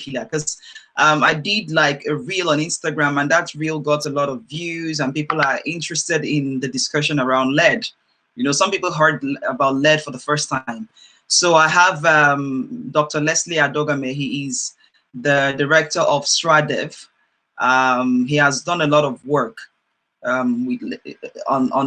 killer, because I did like a reel on Instagram, and that reel got a lot of views, and people are interested in the discussion around lead. You know, some people heard about lead for the first time. So I have Dr. Leslie Adogame. He is the director of STRADEV. He has done a lot of work on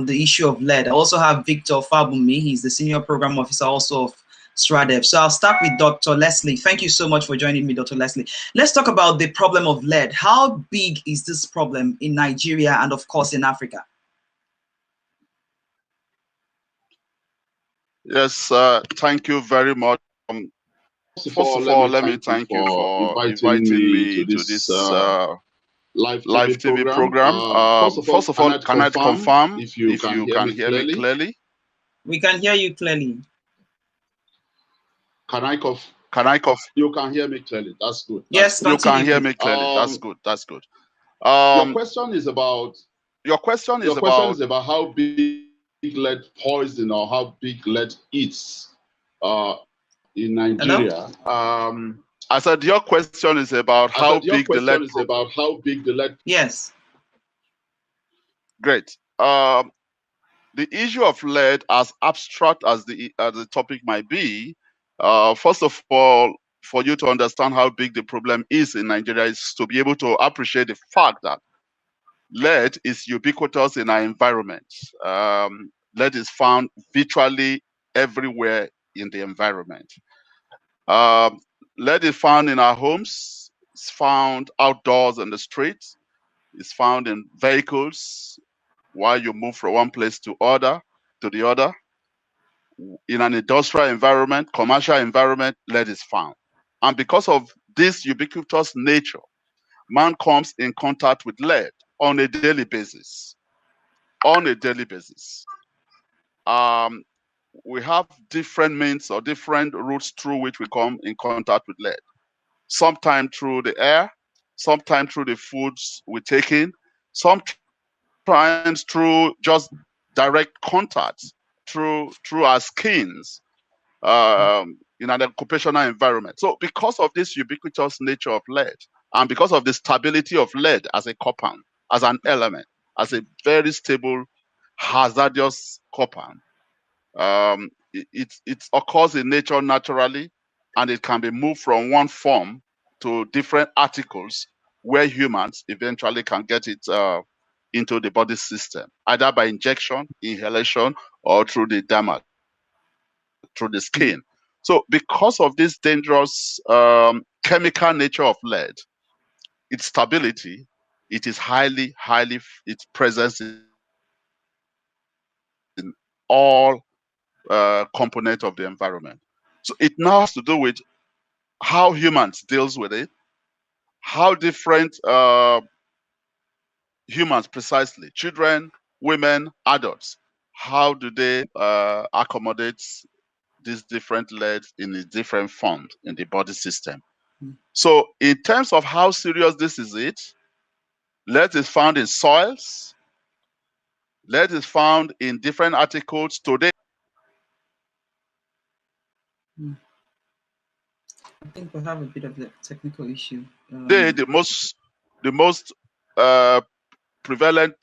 the issue of lead. I also have Victor Fabumi. He's the senior program officer also of STRADEV. So I'll start with Dr. Leslie. Thank you so much for joining me, Dr. Leslie. Let's talk about the problem of lead. How big is this problem in Nigeria and, of course, in Africa? Yes, thank you very much. First of all, let me thank you for inviting me to this live TV program. First of all, can I confirm if you can hear me clearly? We can hear you clearly. Can I confirm? You can hear me clearly. That's good. Yes, you can hear me clearly. That's good. That's good. Your question is about how big lead poison or how big lead is in Nigeria. Hello? I said your question is about how big the lead. Yes. Great. The issue of lead, as abstract as the topic might be, first of all, for you to understand how big the problem is in Nigeria is to be able to appreciate the fact that lead is ubiquitous in our environment. Lead is found virtually everywhere in the environment. Lead is found in our homes, it's found outdoors in the streets, it's found in vehicles while you move from one place to the other. In an industrial environment, commercial environment, lead is found. And because of this ubiquitous nature, man comes in contact with lead on a daily basis. On a daily basis. We have different means or different routes through which we come in contact with lead. Sometimes through the air, sometimes through the foods we take in, sometimes through just direct contact through our skins in an occupational environment. So because of this ubiquitous nature of lead, and because of the stability of lead as a compound, as an element, as a very stable, hazardous compound, it occurs in nature naturally, and it can be moved from one form to different articles where humans eventually can get it into the body system, either by injection, inhalation, or through the dermal, through the skin. So because of this dangerous chemical nature of lead, its stability, it is highly, its presence in all components of the environment. So it now has to do with how humans deals with it, how different humans precisely, children, women, adults, how do they accommodate these different leads in the different forms in the body system. So in terms of how serious this is, lead is found in soils, lead is found in different articles today. I think we have a bit of a technical issue. The most prevalent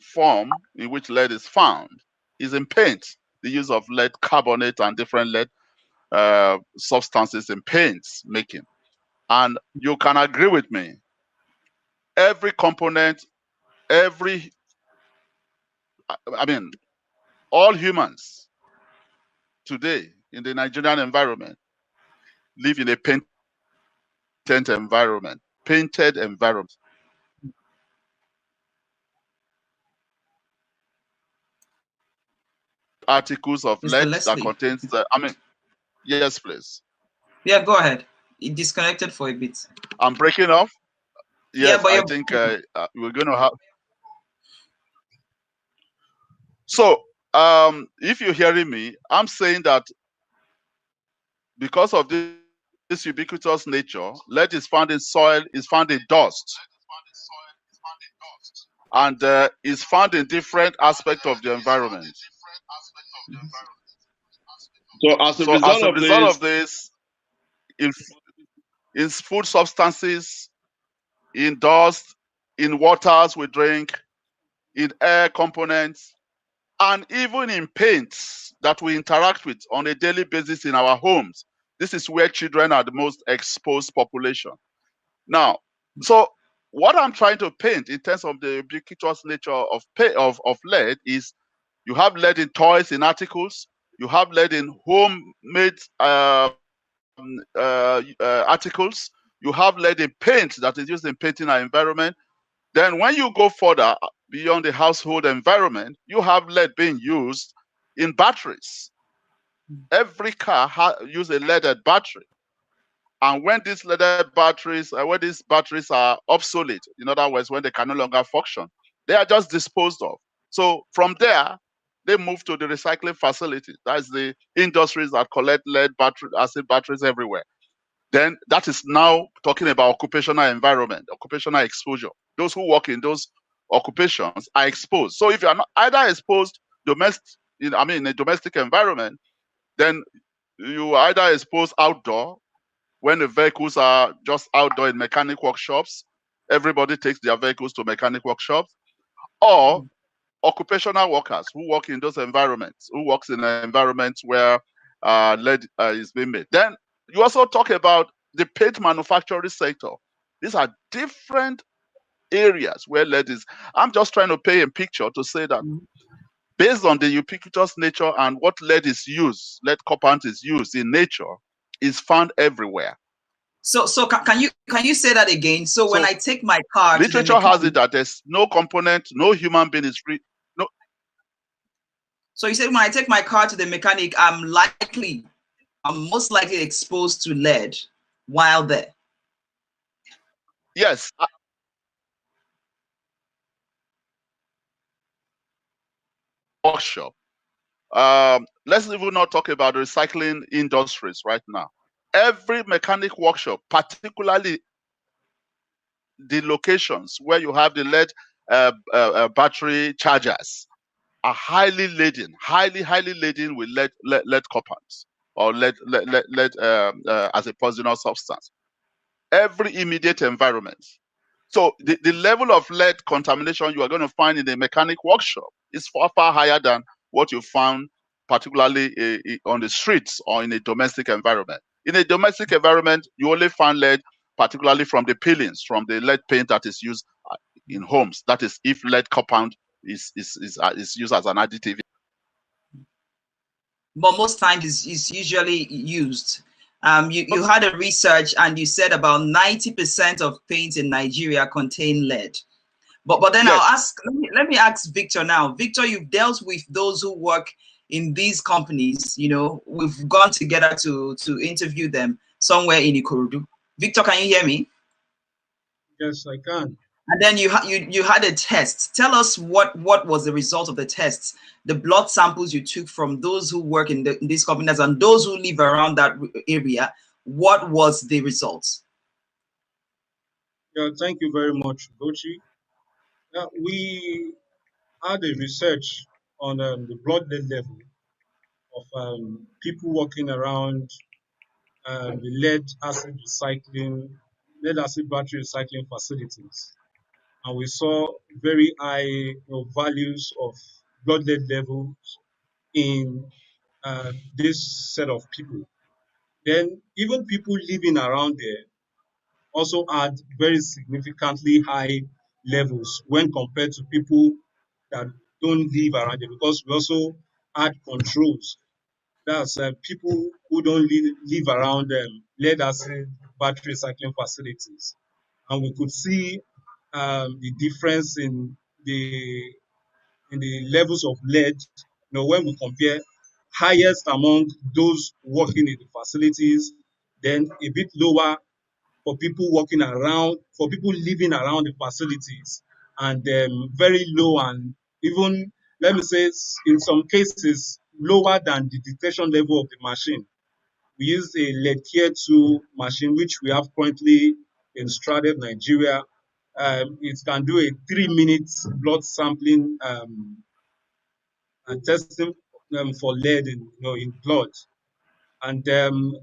form in which lead is found is in paint. The use of lead carbonate and different lead substances in paints making. And you can agree with me, every component, all humans today in the Nigerian environment live in a painted environment. Articles of Mr. lead Leslie. that contains yes, please. Yeah, go ahead. It disconnected for a bit. I'm breaking off. Yes, yeah, but I think we're going to have. So, if you're hearing me, I'm saying that because of this ubiquitous nature, lead is found in soil, is found in dust, and is found in different aspects of the environment. So as a result of this, in food substances, in dust, in waters we drink, in air components, and even in paints that we interact with on a daily basis in our homes. This is where children are the most exposed population. Now, so what I'm trying to paint in terms of the ubiquitous nature of lead is you have lead in toys, in articles, you have lead in homemade articles, you have lead in paint that is used in painting our environment. Then when you go further beyond the household environment, you have lead being used in batteries. Every car uses a leaded battery. And when these leaded batteries, when these batteries are obsolete, in other words, when they can no longer function, they are just disposed of. So from there, they move to the recycling facility. That's the industries that collect lead battery, acid batteries everywhere. Then that is now talking about occupational environment, occupational exposure. Those who work in those occupations are exposed. So if you are not either exposed in a domestic environment, then you are either exposed outdoor when the vehicles are just outdoor in mechanic workshops. Everybody takes their vehicles to mechanic workshops, or occupational workers who work in those environments, who works in environments where lead is being made. Then you also talk about the paint manufacturing sector. These are different areas where lead is. I'm just trying to paint a picture to say that based on the ubiquitous nature and what lead compound is used in nature, is found everywhere. So can you say that again? So when I take my car to the literature mechanic, has it that there's no component, no human being is free. No. So you said when I take my car to the mechanic, I'm most likely exposed to lead while there. Yes. Workshop. Let's even not talk about the recycling industries right now. Every mechanic workshop, particularly the locations where you have the lead battery chargers, are highly laden with lead compounds or lead as a poisonous substance. Every immediate environment. So the level of lead contamination you are going to find in a mechanic workshop is far higher than what you found particularly on the streets or in a domestic environment. In a domestic environment, you only find lead particularly from the peelings, from the lead paint that is used in homes. That is if lead compound is used as an additive. But most times it's usually used. You had a research and you said about 90% of paints in Nigeria contain lead. But then yes. Let me ask Victor now. Victor, you've dealt with those who work in these companies. You know, we've gone together to interview them somewhere in Ikorodu. Victor, can you hear me? Yes, I can. And then you had a test. Tell us what was the result of the tests, the blood samples you took from those who work in these companies and those who live around that area. What was the results? Yeah, thank you very much, Gochi. We had a research on the blood lead level of people walking around the lead acid battery recycling facilities. And we saw very high values of blood lead levels in this set of people. Then even people living around there also had very significantly high levels when compared to people that don't live around there, because we also had controls. That's people who don't live around lead acid battery recycling facilities. And we could see the difference in the levels of lead, when we compare highest among those working in the facilities, then a bit lower for people living around the facilities, and very low, and even, let me say, in some cases, lower than the detection level of the machine. We use a Leadcare 2 machine, which we have currently in Stradeb, Nigeria. It can do a 3-minute blood sampling and testing for lead in blood. And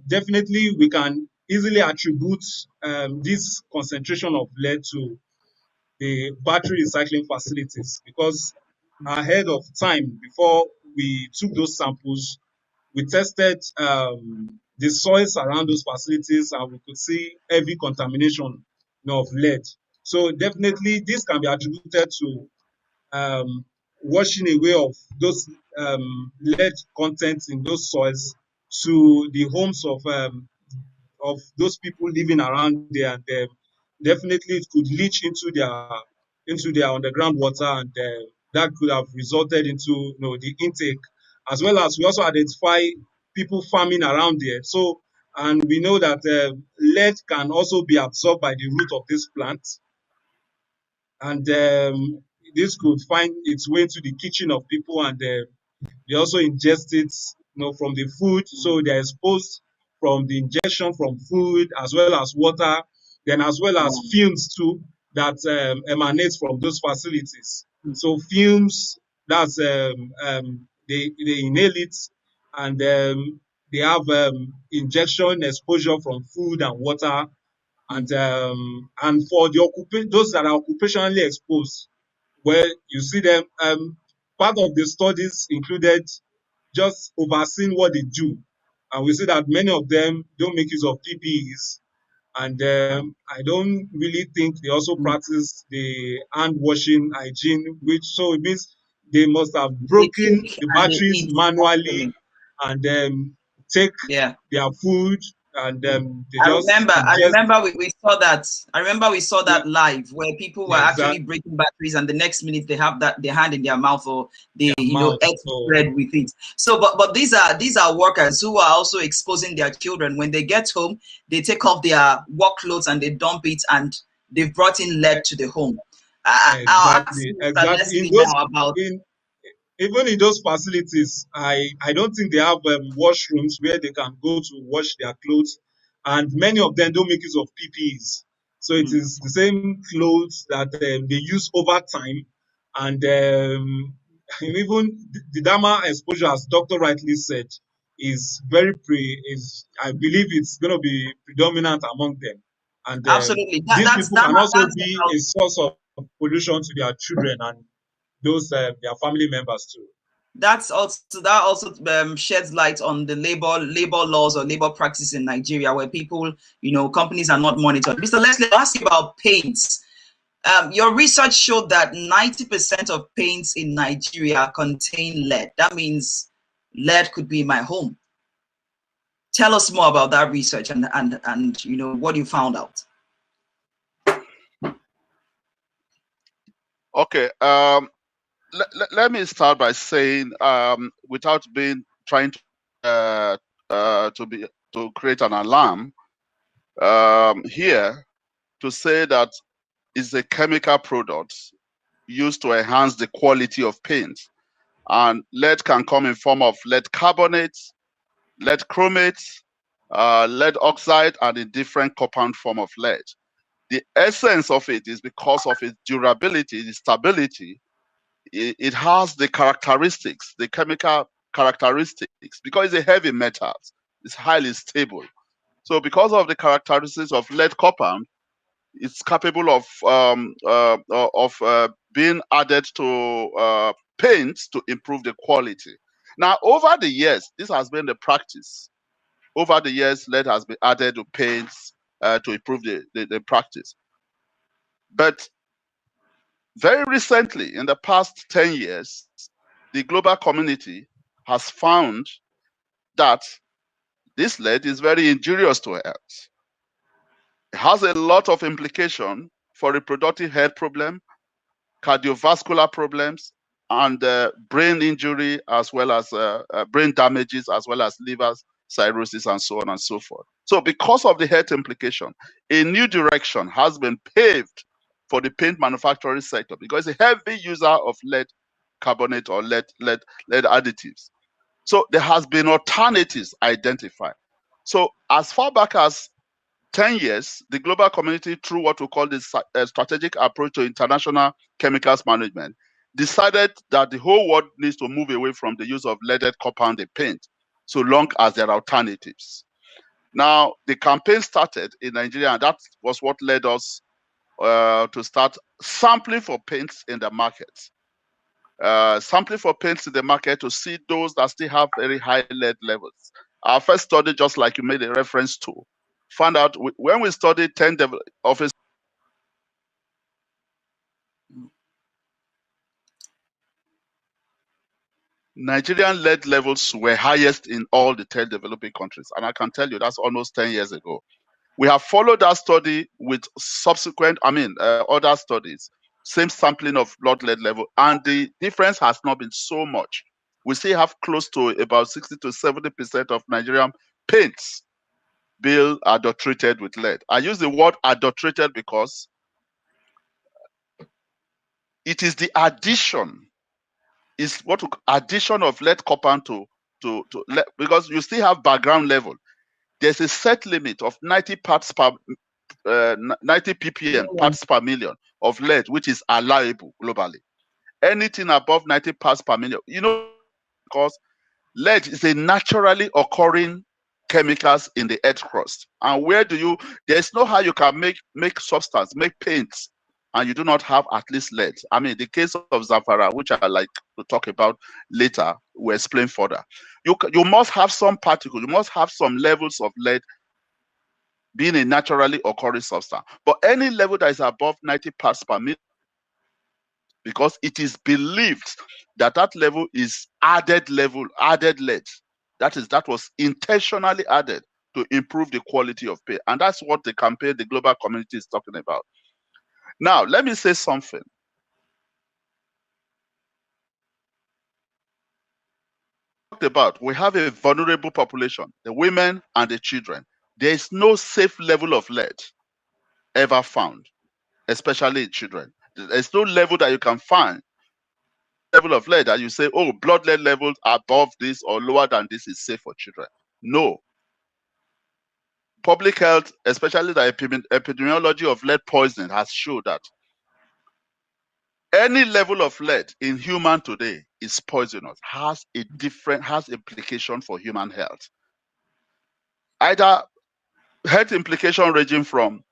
definitely we can easily attribute this concentration of lead to the battery recycling facilities, because ahead of time, before we took those samples, we tested the soils around those facilities, and we could see heavy contamination of lead. So definitely this can be attributed to washing away of those lead content in those soils to the homes of those people living around there, and definitely it could leach into their underground water, and that could have resulted into the intake, as well as we also identify people farming around there. So, and we know that lead can also be absorbed by the root of this plant, and this could find its way to the kitchen of people, and they also ingest it, from the food. So they're exposed from the ingestion from food as well as water, then as well as fumes too that emanates from those facilities. So fumes, that's they inhale it, and they have injection exposure from food and water, and for the those that are occupationally exposed, where you see them, part of the studies included just overseeing what they do. And we see that many of them don't make use of PPEs. And I don't really think they also practice the hand washing hygiene, which so it means they must have They broken cook the and they batteries eat. manually, and take Yeah. their food, and they I just remember, I ingest. remember we saw that. I remember we saw Yeah, that live where people were yeah, actually exactly. breaking batteries, and the next minute they have that their hand in their mouth, or they, Their mouth. ate So bread with it. So, but these are workers who are also exposing their children. When they get home, they take off their work clothes and they dump it, and they've brought in lead to the home. I'll ask exactly, Mr. exactly. Leslie now about. In even in those facilities, I don't think they have washrooms where they can go to wash their clothes, and many of them don't make use of PPEs. So it is the same clothes that they use over time, and even the dermal exposure, as Doctor rightly said, is I believe it's going to be predominant among them, and Absolutely, these that's people can also that's be a source of pollution to their children and those their family members too. that also sheds light on the labor laws or labor practices in Nigeria, where people, companies are not monitored. Mr. Leslie, I'll ask you about paints. Your research showed that 90% of paints in Nigeria contain lead. That means lead could be in my home. Tell us more about that research and what you found out. Okay. Let me start by saying, without trying to create an alarm here, to say that it's a chemical product used to enhance the quality of paint, and lead can come in form of lead carbonate, lead chromate, lead oxide, and a different compound form of lead. The essence of it is because of its durability, the stability. It has the characteristics, the chemical characteristics, because it's a heavy metal. It's highly stable. So because of the characteristics of lead compound, it's capable of being added to paints to improve the quality. Now, over the years, this has been the practice. Over the years, lead has been added to paints to improve the practice. But very recently, in the past 10 years, the global community has found that this lead is very injurious to health. It has a lot of implication for reproductive health problems, cardiovascular problems, and brain injury, as well as brain damages, as well as liver cirrhosis, and so on and so forth. So because of the health implication, a new direction has been paved for the paint manufacturing sector, because it's a heavy user of lead carbonate or lead additives. So there has been alternatives identified. So as far back as 10 years, the global community, through what we call the strategic approach to international chemicals management, decided that the whole world needs to move away from the use of leaded compounded paint, so long as there are alternatives. Now, the campaign started in Nigeria, and that was what led us to start sampling for paints in the market. Sampling for paints in the market to see those that still have very high lead levels. Our first study, just like you made a reference to, found out when we studied 10 office. Nigerian lead levels were highest in all the 10 developing countries. And I can tell you that's almost 10 years ago. We have followed that study with subsequent, other studies, same sampling of blood lead level, and the difference has not been so much. We still have close to about 60 to 70% of Nigerian paints being adulterated with lead. I use the word adulterated because it is the addition, is what addition of lead copper to lead, because you still have background level. There's a set limit of 90 parts per 90 ppm parts per million of lead, which is allowable globally. Anything above 90 parts per million, because lead is a naturally occurring chemicals in the earth crust. And there's no how you can make substance, make paints, and you do not have at least lead. I mean, the case of Zamfara, which I like to talk about later, we'll explain further. You must have some particles, you must have some levels of lead being a naturally occurring substance. But any level that is above 90 parts per million, because it is believed that that level is added lead. That was intentionally added to improve the quality of paint. And that's what the campaign, the global community is talking about. Now, let me say something. We have a vulnerable population, the women and the children. There is no safe level of lead ever found, especially in children. There's no level that you can find level of lead that you say, oh, blood lead levels above this or lower than this is safe for children. No. Public health, especially the epidemiology of lead poisoning, has shown that any level of lead in human today is poisonous, has implication for human health. Either health implication ranging from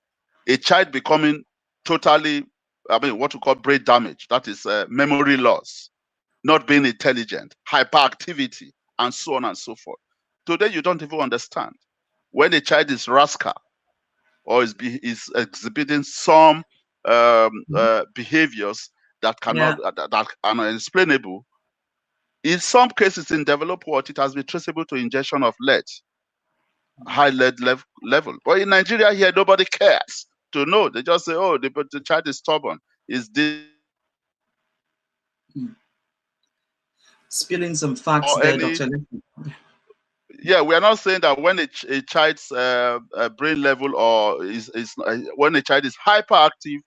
a child becoming totally, what we call brain damage, that is memory loss, not being intelligent, hyperactivity, and so on and so forth. Today, you don't even understand. When a child is rascal or is exhibiting some behaviors that that are unexplainable, in some cases in developed world, it has been traceable to injection of lead, high lead level. But in Nigeria here, nobody cares to know. They just say, oh, the child is stubborn. Is this spilling some facts there, Dr. Yeah, we are not saying that when a child's brain level or when a child is hyperactive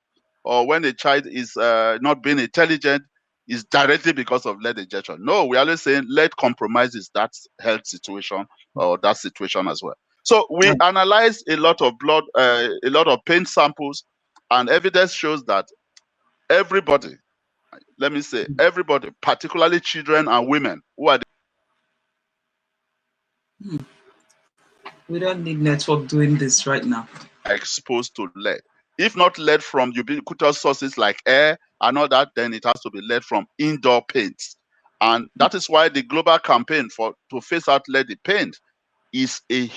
or when a child is not being intelligent is directly because of lead injection. No, we are always saying lead compromises that health situation or that situation as well. So we analyzed a lot of blood, a lot of paint samples, and evidence shows that everybody, let me say everybody, particularly children and women who are we don't need network doing this right now. Exposed to lead. If not lead from ubiquitous sources like air and all that, then it has to be lead from indoor paints. And that is why the global campaign to phase out lead in paint is a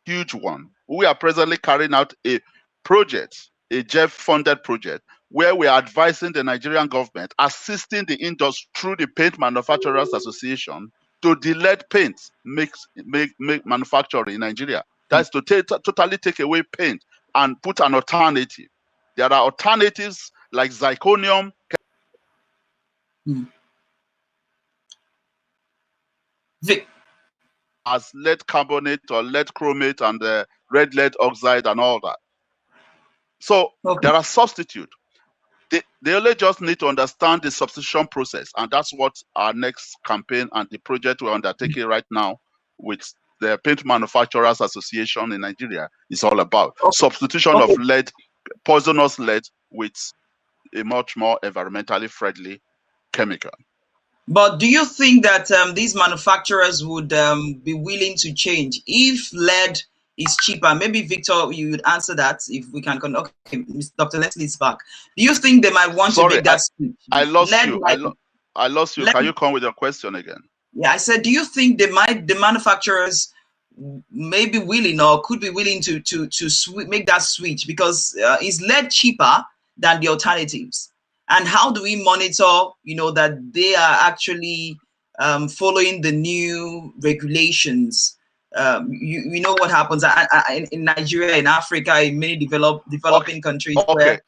huge one. We are presently carrying out a project, a JEF-funded project, where we are advising the Nigerian government, assisting the industry through the Paint Manufacturers Association to delay paint manufacturing in Nigeria. That's to totally take away paint and put an alternative. There are alternatives like zirconium. As lead carbonate or lead chromate and red lead oxide and all that. So there are substitutes. They only just need to understand the substitution process, and that's what our next campaign and the project we're undertaking right now with the Paint Manufacturers Association in Nigeria is all about. Substitution of lead, poisonous lead, with a much more environmentally friendly chemical. But do you think that these manufacturers would be willing to change if lead is cheaper? Maybe Victor, you would answer that if we can. Okay, Dr. Leslie is back. Do you think they might want to Sorry, make that switch? I lost Lead, you. like I lost you. lead, Can you come with your question again? yeah, I said, do you think the manufacturers may be willing or could be willing to make that switch, because is lead cheaper than the alternatives? And how do we monitor, that they are actually following the new regulations? You know what happens in Nigeria, in Africa, in many developing countries Okay.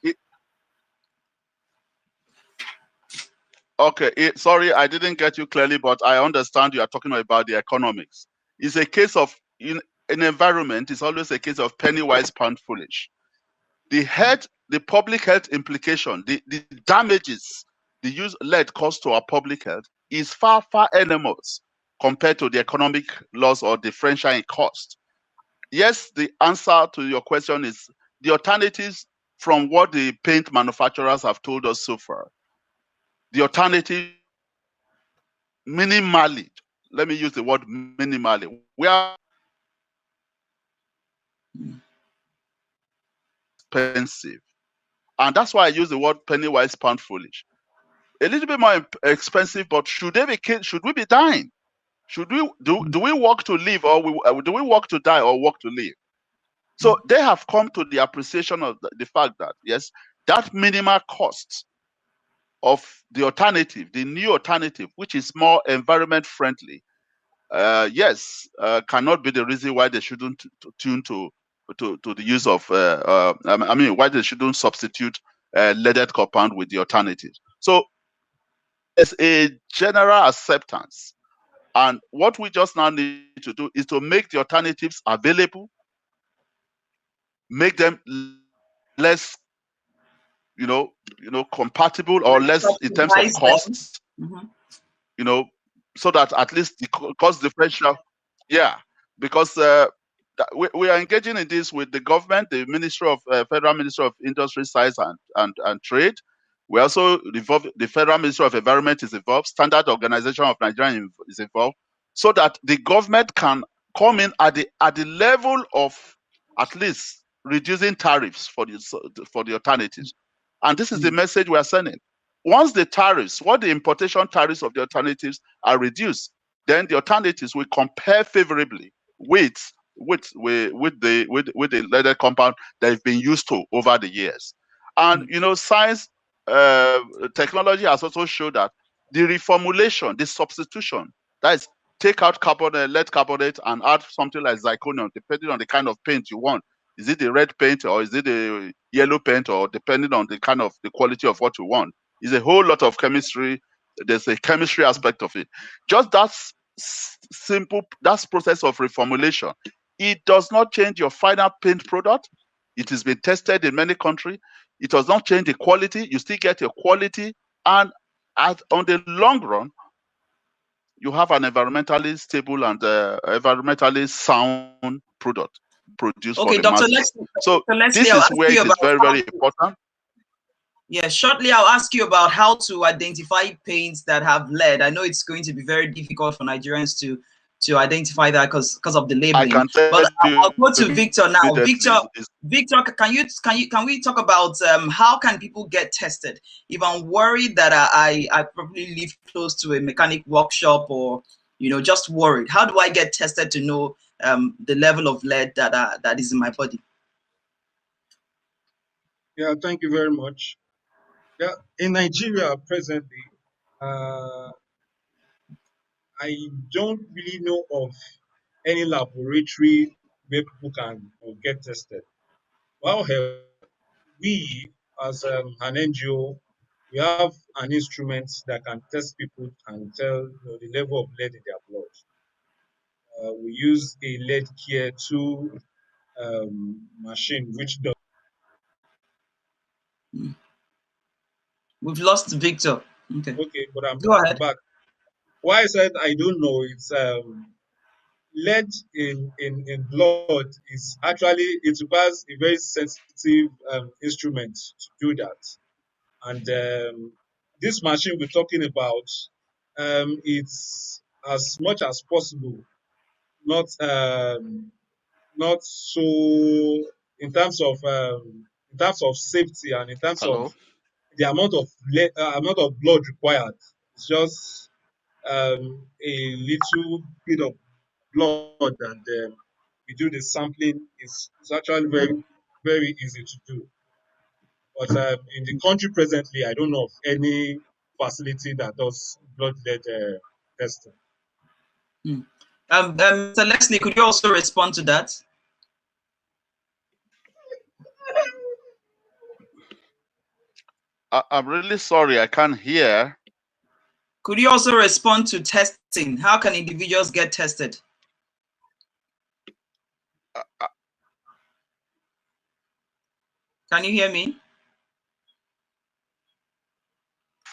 where Sorry, I didn't get you clearly, but I understand you are talking about the economics. It's a case of, in an environment, it's always a case of penny wise, pound foolish. The public health implication, the damages the use lead cause to our public health is far, far enormous compared to the economic loss or differential in cost. Yes, the answer to your question is the alternatives from what the paint manufacturers have told us so far. The alternative, minimally, let me use the word minimally, we are expensive. And that's why I use the word penny wise, pound foolish. A little bit more expensive, but should we be dying? Should we do we work to live, or do we work to die or work to live? So they have come to the appreciation of the fact that yes, that minimal cost of the alternative, the new alternative, which is more environment friendly, cannot be the reason why they shouldn't tune to the use of why they shouldn't substitute leaded compound with the alternatives. So there's a general acceptance, and what we just now need to do is to make the alternatives available, make them less compatible or less in terms of cost, so that at least the cost differential, because we are engaging in this with the government, the Federal Ministry of Industry, Science and Trade. We also involved, the Federal Ministry of Environment is involved, Standard Organization of Nigeria is involved, so that the government can come in at the level of at least reducing tariffs for the alternatives. And this is the message we are sending. Once the importation tariffs of the alternatives are reduced, then the alternatives will compare favorably with the leaded compound that have been used to over the years. And science, technology has also shown that the reformulation, the substitution, that is, take out lead carbonate and add something like zirconium, depending on the kind of paint you want. Is it the red paint or is it the yellow paint, or depending on the quality of what you want? It's a whole lot of chemistry. There's a chemistry aspect of it. Just that simple, that process of reformulation, it does not change your final paint product. It has been tested in many countries. It does not change the quality. You still get your quality, and on the long run, you have an environmentally stable and environmentally sound product produced for the masses. So this is where it is very, very important. Yeah, shortly I'll ask you about how to identify paints that have lead. I know it's going to be very difficult for Nigerians to identify that because of the labeling. But I'll go to Victor now. Victor, can we talk about how can people get tested? If I'm worried that I probably live close to a mechanic workshop, or just worried, how do I get tested to know the level of lead that is in my body? Yeah, thank you very much. Yeah, in Nigeria presently, I don't really know of any laboratory where people can get tested. However, we as an NGO, we have an instrument that can test people and tell the level of lead in their blood. We use a lead care 2 machine, which does. We've lost Victor. Okay, but I'm back. Why I said I don't know, it's lead in blood is actually, it requires a very sensitive instrument to do that. And this machine we're talking about, it's as much as possible not not so in terms of safety and in terms of Hello? the amount of blood required. It's just a little bit of blood, and we do the sampling. It's actually very easy to do. But in the country presently, I don't know of any facility that does blood-led testing. Mr. Leslie, could you also respond to that? I'm really sorry, I can't hear. Could you also respond to testing? How can individuals get tested? Can you hear me?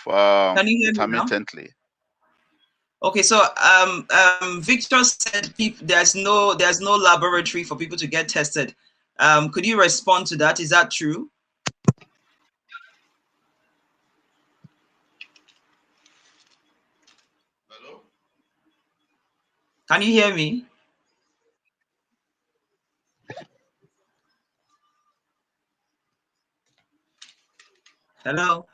Can you hear me now? Intermittently. Okay, so Victor said there's no laboratory for people to get tested. Could you respond to that? Is that true? Hello? Can you hear me? Hello.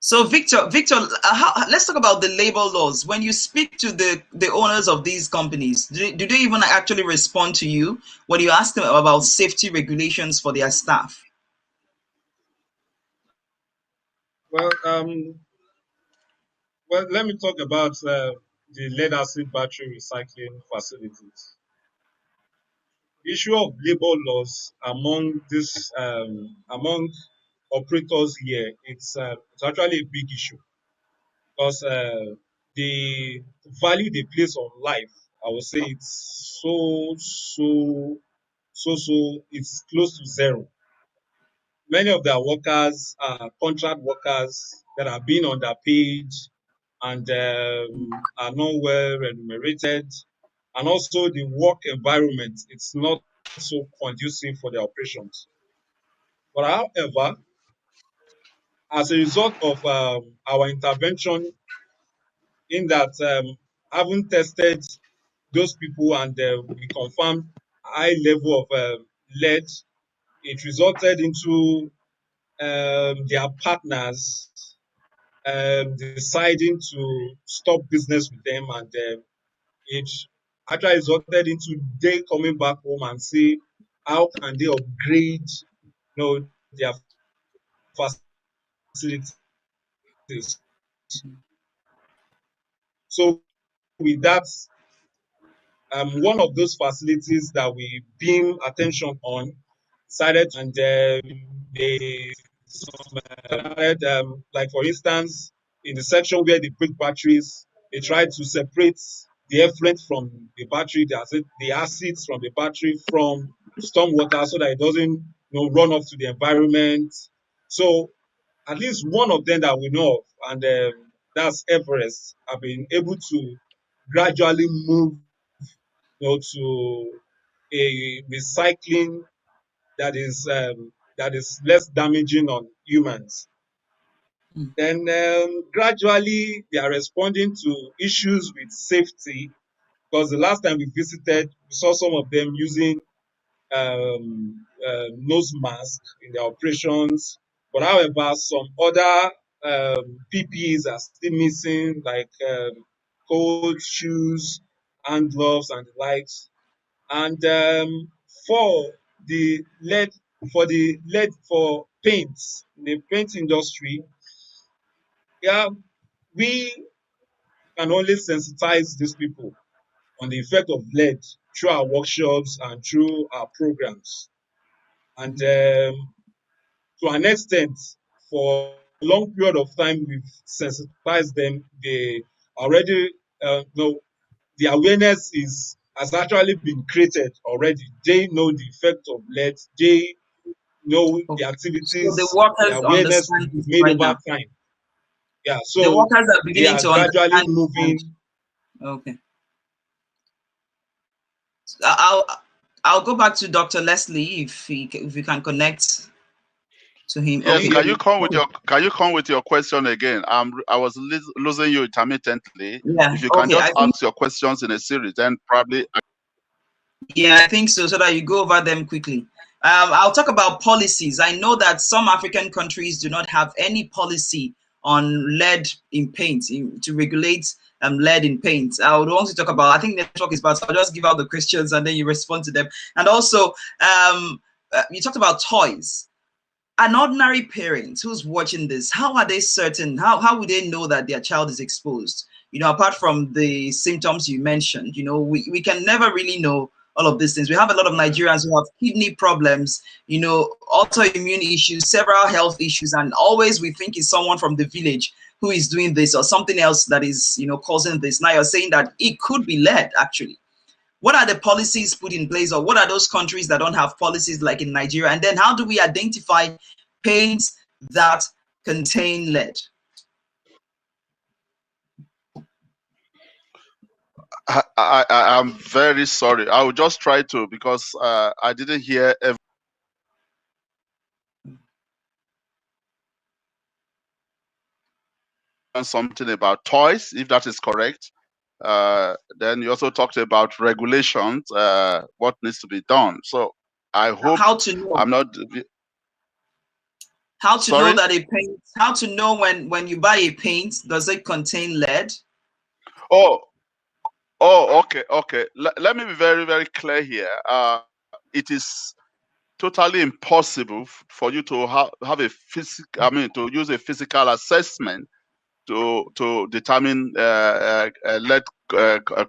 So Victor, let's talk about the labor laws. When you speak to the owners of these companies, do they even actually respond to you when you ask them about safety regulations for their staff? Well, let me talk about the lead acid battery recycling facilities. The issue of labor laws among among operators here, it's actually a big issue because the value they place on life, I would say it's it's close to zero. Many of their workers are contract workers that are being underpaid and are not well remunerated, and also the work environment, it's not so conducive for their operations. But however, as a result of our intervention in that having tested those people and we confirmed high level of lead, it resulted into their partners deciding to stop business with them, and it actually resulted into they coming back home and see how can they upgrade, their facilities. So with that, one of those facilities that we beam attention on decided, and they started, like for instance, in the section where they break batteries, they tried to separate the effluent from the battery, the acids from the battery from storm water so that it doesn't run off to the environment. So at least one of them that we know of, and that's Everest, have been able to gradually move to a recycling that is less damaging on humans. Then gradually they are responding to issues with safety, because the last time we visited, we saw some of them using nose mask in their operations. But however, some other PPEs are still missing, like cold shoes, hand gloves, and the likes. And for the lead, for paints, the paint industry, yeah, we can only sensitize these people on the effect of lead through our workshops and through our programs. And to an extent, for a long period of time, we've sensitized them. They already know the awareness has actually been created already. They know the effect of lead. They know the Okay. So the activities, the workers awareness understand we've this made right over now. time. Yeah, The so workers are they beginning are to gradually understand it, and moving. okay. I'll go back to Dr. Leslie if we can connect to him. Yes, Okay. can you come with your question again? I was losing you intermittently. Yeah. If you can Okay. just ask your questions in a series, then probably. Yeah, I think so, so that you go over them quickly. I'll talk about policies. I know that some African countries do not have any policy on lead in paint, to regulate lead in paint. I would want to talk about, I think the talk is about, so I'll just give out the questions and then you respond to them. And also, you talked about toys. An ordinary parent who's watching this, how are they certain? How would they know that their child is exposed? Apart from the symptoms you mentioned, we can never really know all of these things. We have a lot of Nigerians who have kidney problems, autoimmune issues, several health issues, and always we think it's someone from the village who is doing this or something else that is, causing this. Now you're saying that it could be lead, actually. What are the policies put in place, or what are those countries that don't have policies like in Nigeria? And then how do we identify paints that contain lead? I'm very sorry. I will just try to, because I didn't hear something about toys, if that is correct. Then you also talked about regulations, what needs to be done. So I hope how to know. I'm not. How to Sorry? know that a paint? How to know when you buy a paint, does it contain lead? Oh, okay. Let me be very, very clear here. It is totally impossible for you to have a physical, to use a physical assessment to determine lead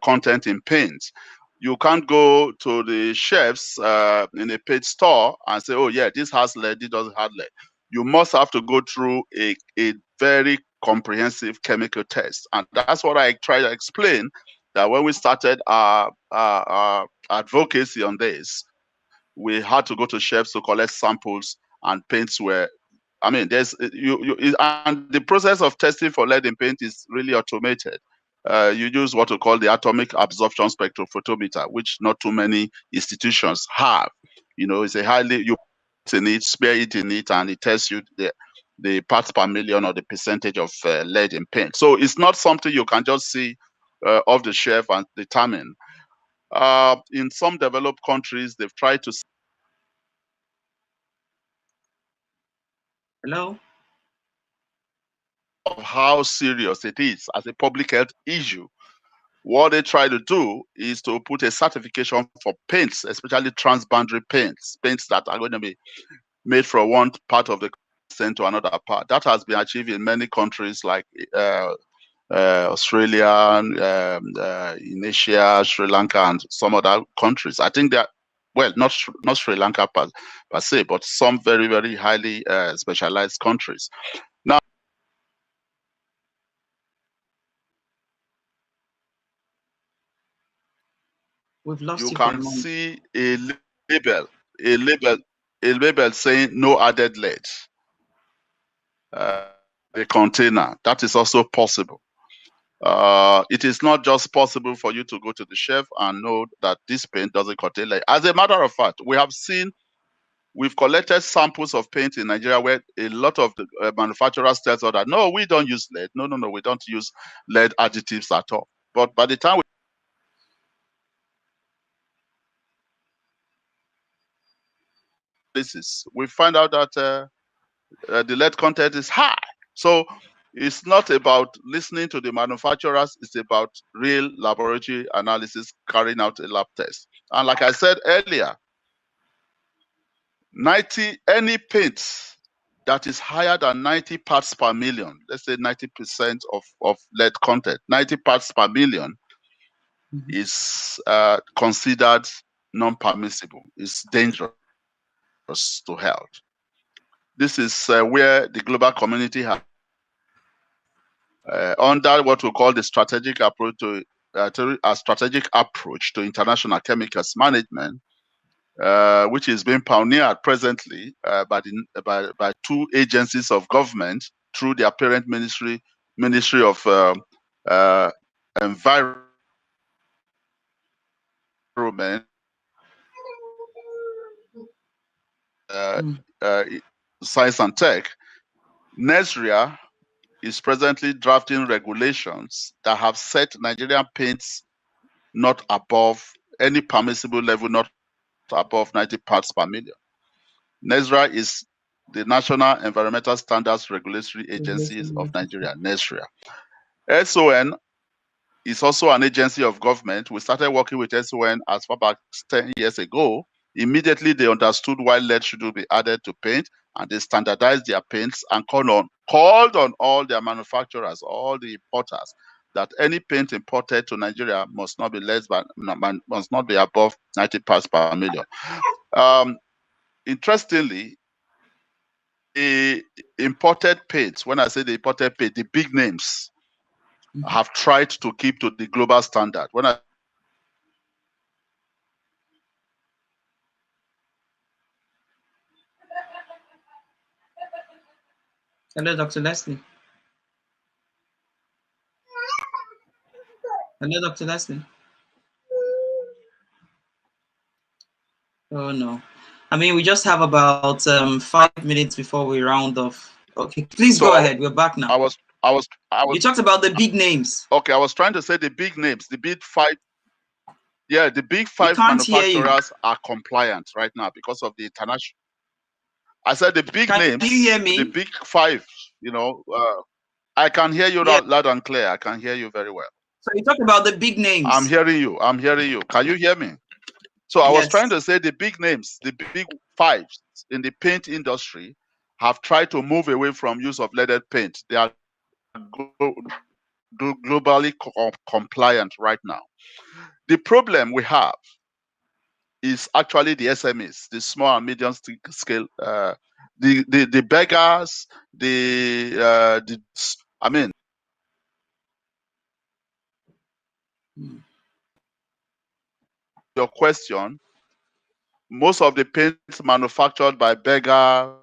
content in paint. You can't go to the shelves in a paint store and say, oh yeah, this has lead, it doesn't have lead. You must have to go through a very comprehensive chemical test. And that's what I try to explain, that when we started our advocacy on this, we had to go to shelves to collect samples, and paints were, there's and the process of testing for lead in paint is really automated. You use what we call the atomic absorption spectrophotometer, which not too many institutions have. It's a highly, you put in it, smear it in it, and it tells you the parts per million or the percentage of lead in paint. So it's not something you can just see off the shelf and determine. In some developed countries, they've tried to. Hello? Of how serious it is as a public health issue. What they try to do is to put a certification for paints, especially transboundary paints that are going to be made from one part of the sent to another part. That has been achieved in many countries like Australia, in Asia, Sri Lanka, and some other countries. I think that, well, not Sri Lanka per se, but some very, very highly specialized countries. Now, We've lost you you for a can moment. see a label saying no added lead. The container, that is also possible. It is not just possible for you to go to the shelf and know that this paint doesn't contain lead. As a matter of fact, we've collected samples of paint in Nigeria where a lot of the manufacturers tell us that, no, we don't use lead. No, we don't use lead additives at all. But by the time we find out that the lead content is high. So it's not about listening to the manufacturers, it's about real laboratory analysis, carrying out a lab test. And like I said earlier, any paint that is higher than 90 parts per million, let's say 90% of lead content, 90 parts per million is considered non-permissible, is dangerous to health. This is where the global community has under what we call the strategic approach to international chemicals management, which is being pioneered presently by two agencies of government through their parent Ministry of Environment. Science and Tech, NESRIA is presently drafting regulations that have set Nigerian paints not above any permissible level, not above 90 parts per million. NESRA is the National Environmental Standards Regulatory Agencies of Nigeria, NESRIA. SON is also an agency of government. We started working with SON as far back 10 years ago. Immediately, they understood why lead should be added to paint, and they standardized their paints and called on all their manufacturers, all the importers, that any paint imported to Nigeria must not be above 90 parts per million. Interestingly, the imported paints, when I say the imported paint, the big names have tried to keep to the global standard. Hello, Dr. Leslie. Hello, Dr. Leslie. Oh no. I mean, we just have about 5 minutes before we round off. Okay, please go ahead. We're back now. You talked about the big names. Okay, I was trying to say the big names, the big five. Yeah, the big five manufacturers are compliant right now because of the international. I said the big names. Can you hear me? The big five. I can hear you loud and clear. I can hear you very well. So you talked about the big names. I'm hearing you. Can you hear me? So I was trying to say the big names, the big fives in the paint industry have tried to move away from use of leaded paint. They are globally compliant right now. The problem we have is actually the SMEs, the small and medium scale, the beggars, your question, most of the paints manufactured by Beggar,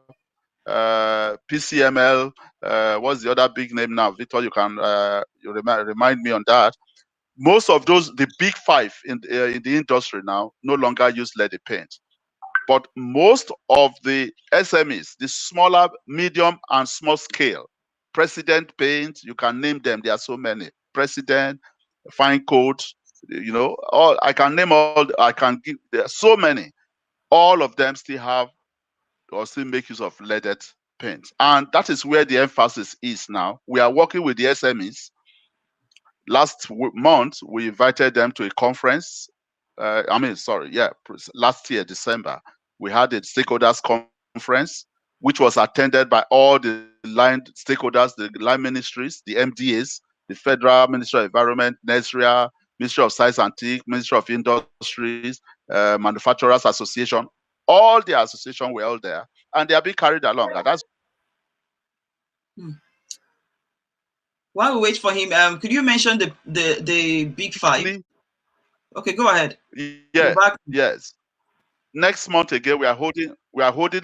PCML, what's the other big name now? Victor, you can remind me on that. Most of those, the big five in the industry now, no longer use leaded paint. But most of the SMEs, the smaller, medium, and small scale, President Paint, you can name them. There are so many. President, Fine Coat, all I can name all. I can give. There are so many. All of them still have or still make use of leaded paint, and that is where the emphasis is now. We are working with the SMEs. Last month, we invited them to a conference. Last year, December, we had a stakeholders conference, which was attended by all the line stakeholders, the line ministries, the MDAs, the Federal Ministry of Environment, NESRIA, Ministry of Science and Tech, Ministry of Industries, Manufacturers Association. All the associations were all there, and they are being carried along. And that's While we wait for him, could you mention the big five? Okay, go ahead. Yeah. Yes. Next month again, we are holding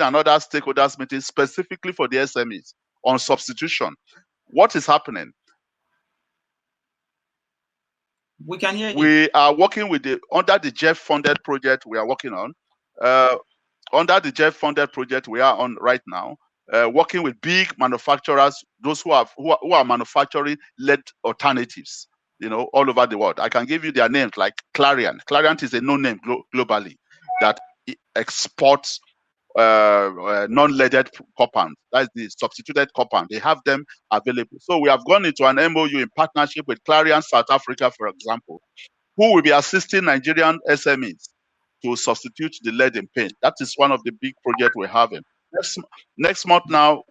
another stakeholders meeting specifically for the SMEs on substitution. What is happening? We can hear you. We are working with under the JEF funded project we are working on. Under the JEF funded project we are on right now, working with big manufacturers, those who are manufacturing lead alternatives, all over the world. I can give you their names, like Clariant. Clariant is a known name globally that exports non-leaded compound. That's the substituted compound. They have them available. So we have gone into an MOU in partnership with Clariant South Africa, for example, who will be assisting Nigerian SMEs to substitute the lead in paint. That is one of the big projects we're having. Next month now,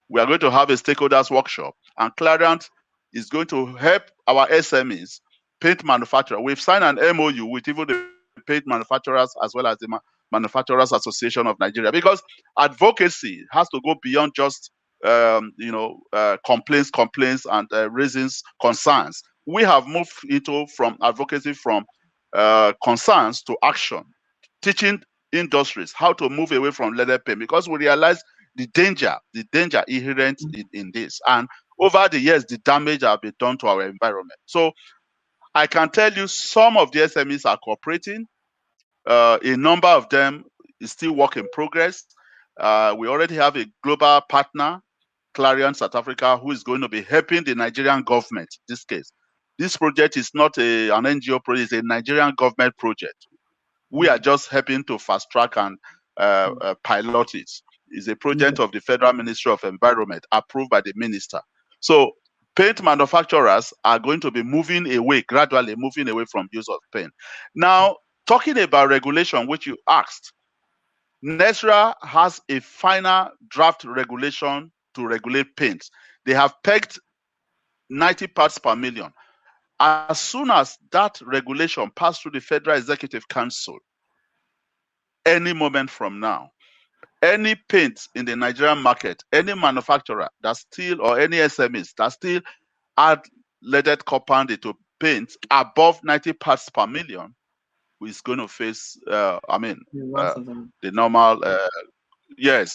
we are going to have a stakeholders workshop, and Clariant is going to help our SMEs, paint manufacturer. We've signed an MOU with even the paint manufacturers as well as the Manufacturers Association of Nigeria, because advocacy has to go beyond just complaints and raising concerns. We have moved from advocacy from concerns to action, teaching industries how to move away from leaded paint, because we realize the danger inherent in this, and over the years the damage have been done to our environment. So I can tell you some of the SMEs are cooperating. A number of them is still work in progress, We already have a global partner, Clarion South Africa, who is going to be helping the Nigerian government in this case. This project is not an NGO project, it's a Nigerian government project. We are just helping to fast track and pilot it. It's a project of the Federal Ministry of Environment approved by the minister. So paint manufacturers are going to be moving away, gradually moving away from use of paint. Now, talking about regulation, which you asked, NESRA has a final draft regulation to regulate paints. They have pegged 90 parts per million. As soon as that regulation passed through the Federal Executive Council, any moment from now, any paint in the Nigerian market, any manufacturer that still, or any SMEs that still add leaded compound into paint above 90 parts per million is going to face, the normal,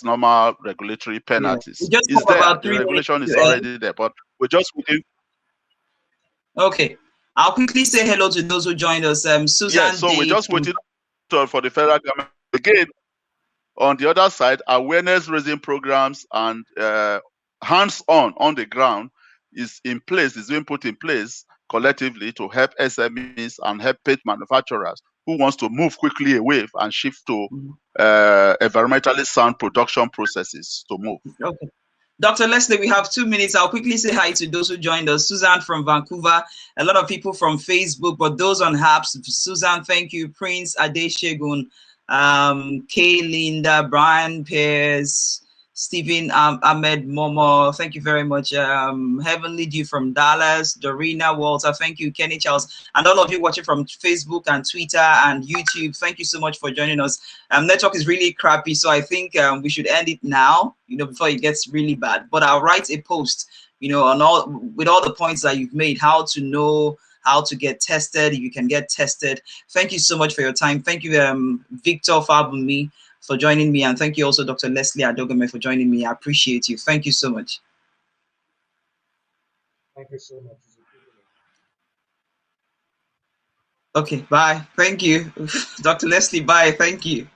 normal regulatory penalties. We just Is talk there, about the 3 regulation minutes is to end. already there, but we're just waiting. Okay, I'll quickly say hello to those who joined us. Susan. Yes, so we're just waiting for the federal government. Again, on the other side, awareness raising programs and hands-on on the ground is in place, is being put in place collectively to help SMEs and help paint manufacturers who wants to move quickly away and shift to environmentally sound production processes to move. Okay. Dr. Leslie, we have 2 minutes. I'll quickly say hi to those who joined us. Susan from Vancouver, a lot of people from Facebook, but those on apps, Susan, thank you. Prince Adeshegun, Kay Linda, Brian Pierce, Stephen Ahmed Momo, thank you very much. Heavenly Dew from Dallas, Dorina Walter, thank you. Kenny Charles, and all of you watching from Facebook and Twitter and YouTube, thank you so much for joining us. Network is really crappy, so I think we should end it now, before it gets really bad. But I'll write a post, on with all the points that you've made, how to know how to get tested, if you can get tested. Thank you so much for your time. Thank you, Victor Fabumi, for joining me, and thank you also Dr. Leslie Adogame for joining me. I appreciate you. Thank you so much. Thank you so much. Okay, bye. Thank you. Dr. Leslie, bye. Thank you.